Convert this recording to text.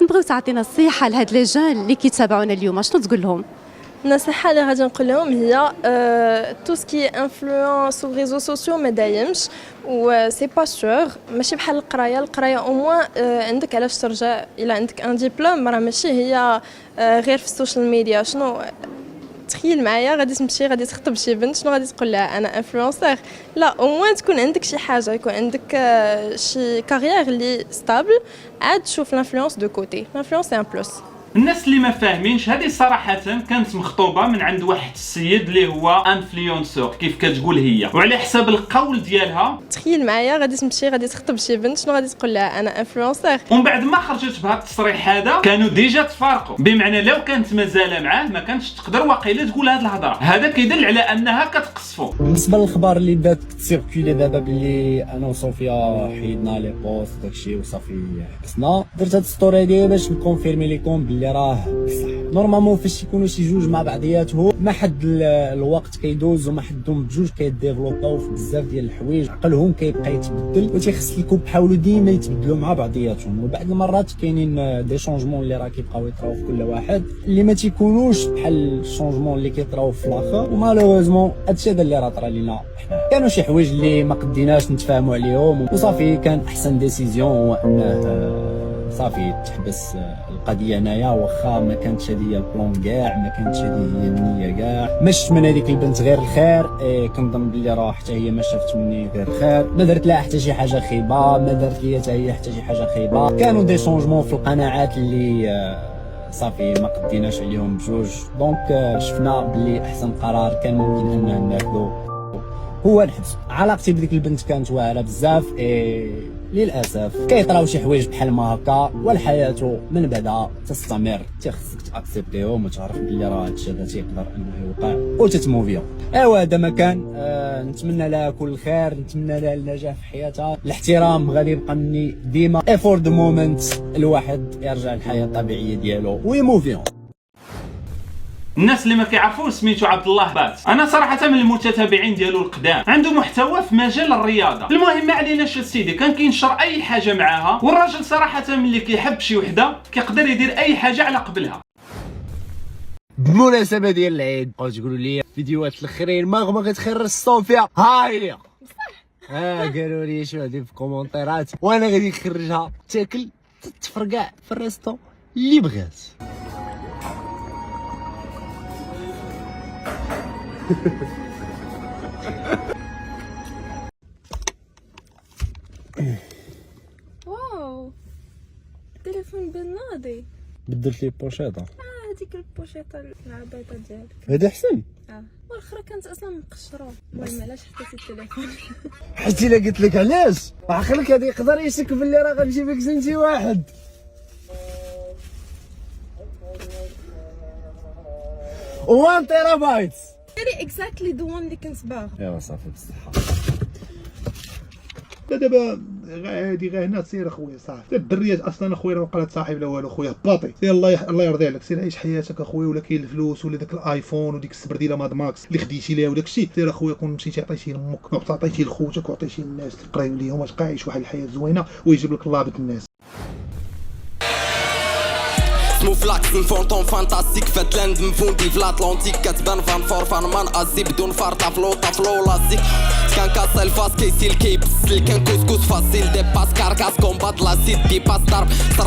نبغيو تعطينا نصيحه لهاد لي جون اللي كيتابعونا اليوم، شنو تقول لهم؟ النصيحة اللي غادي نقول لهم هي تو سكي انفلونس و ريزو سوسيو ما دايمش و سي با سور، ماشي بحال القرايه او موان عندك علاش ترجع الى عندك ان ديبلوم، راه ماشي هي غير في السوشيال ميديا. شنو تخيل معايا غادي تمشي غادي تخطب شي بنت، شنو غادي تقول لها؟ انا انفلونسور؟ لا، او موان تكون عندك شي حاجه، يكون عندك شي كارير اللي ستابل، عاد تشوف لانفلونس دو كوتي. لانفلونس سي ان بلوس. الناس اللي ما فاهمينش هذه صراحه كانت مخطوبه من عند واحد السيد اللي هو انفلونسور كيف كتقول هي، وعلى حساب القول ديالها تخيل معايا غادي تمشي غادي تخطب شي بنت، شنو غادي تقول لها؟ انا انفلونسور. ومن بعد ما خرجت بهذا التصريح هذا كانوا ديجا تفارقوا، بمعنى لو كانت مازال معاه ما كانتش تقدر واقيلا تقول هذه الهضره. هذا كيدل على انها كتقصفو. بالنسبه للاخبار اللي بدات تسيركولي دابا باللي انا وصوفيا حيدنا لي بوست داكشي وصافي حبسنا، درت هاد ستوري ديالي باش نكونفيرمي لكم باللي راه بصح. نورمالمون فاش يكونوا شي جوج مع بعضياتهم ما حد الوقت كيدوز وما حدهم بجوج كيديفلوباو في بزاف ديال الحوايج، عقلهم كيبقى يتبدل وتيخص لكم تحاولوا ديما يتبدلوا مع بعضياتهم. وبعض المرات كاينين دي شونجمون اللي راه كيبقاو يطراو في كل واحد اللي ما تيكونوش بحال الشونجمون اللي كيطراو في الاخر، ومالوغوزمون هادشي هذا اللي راه طرا لينا حنا. كانوا شي حوايج اللي ما قديناش نتفاهموا عليهم وصافي، كان احسن ديسيزيون هو انه صافي تحبس القضيه هنايا، واخا ما كانتش هذه هي البلان كاع، ما كانتش هذه هي النيه كاع. ما شفت من هذيك البنت غير الخير، كنظن بلي راه حتى هي ما شافت مني غير الخير، ما درت لها حتى شي حاجه خيبه، ما درت لي حتى هي حتى شي حاجه خيبه. كانوا دي شونجمون في القناعات اللي صافي ما قديناش عليهم بجوج، دونك شفنا بلي احسن قرار كان ممكن اننا ناخذو هو الحبس. علاقتي بديك البنت كانت واعره بزاف، للاسف كيطراو شي حوايج بحال ما هكا، والحياه من بعدها تستمر، تخصك تاكسبتيهم وتعرف بلي راه هادشي هذا تيقدر انه يوقع وتتموفيا. ايوا هذا ما كان. نتمنى لها كل خير، نتمنى لها النجاح في حياتها. الاحترام غادي يبقى مني ديما، افور ذا مومنت الواحد يرجع للحياه الطبيعيه ديالو ويموفيون. الناس اللي ما كيعرفوش سميتو عبد الله بات، انا صراحه من المتتابعين ديالو القدام، عنده محتوى في مجال الرياضه. المهم ما عليناش السيدي، كان كينشر اي حاجه معاها، والراجل صراحه ملي كيحب شي وحده كيقدر يدير اي حاجه على قبلها. بمناسبه ديال العيد بقاو تقولوا لي فيديوهات الاخرين ما كتخرج صوفيا، ها هي قالوا لي شو هادي في الكومونتيرات، وانا غادي نخرجها تاكل تفرقع في الريستو اللي بغات. واو، تليفون بالناضي. بدلت لي بوشيطه. هذيك البوشيطه العبيطه ديالك هذا احسن. والاخرى كانت اصلا مقشره. المهم علاش حطيتي التليفون؟ حيت الا قلت لك علاش عقلك هذا يقدر يشك باللي راه غنجيب لك سنتي واحد. وان تيرا بايت هذه اكزاكتلي ذا وان اللي كنت باغا. ايوا صافي بالصحه. دابا غادي هنا سير اخويا صافي. الدريات اصلا اخويا راه بقى صاحب لا والو خويا باطي. سير الله يرضي عليك، سير عيش حياتك اخويا، ولا كاين الفلوس ولا داك الايفون وديك السبرديله ماد ماكس اللي خديتي ليها وداك الشيء، سير اخويا كون مشيتي عطيتي لامك وعطيتي لخوتك وعطيتي للناس تقرايو ليهم تبقى عايش واحد الحياه زوينه ويجيب لك الله بك الناس. موفلاكس نفونطون فانتاستيك فاتلاند مفوندي في الاتلانتيك كتبان فان فور فان مان ازي بدون فارطا فلو لاسيك كان كاسا الفاس كيسيل كيبس اللي كان كوسكوس فاسيل دي باس كاركاس كومبات لاسيد دي باس ضرب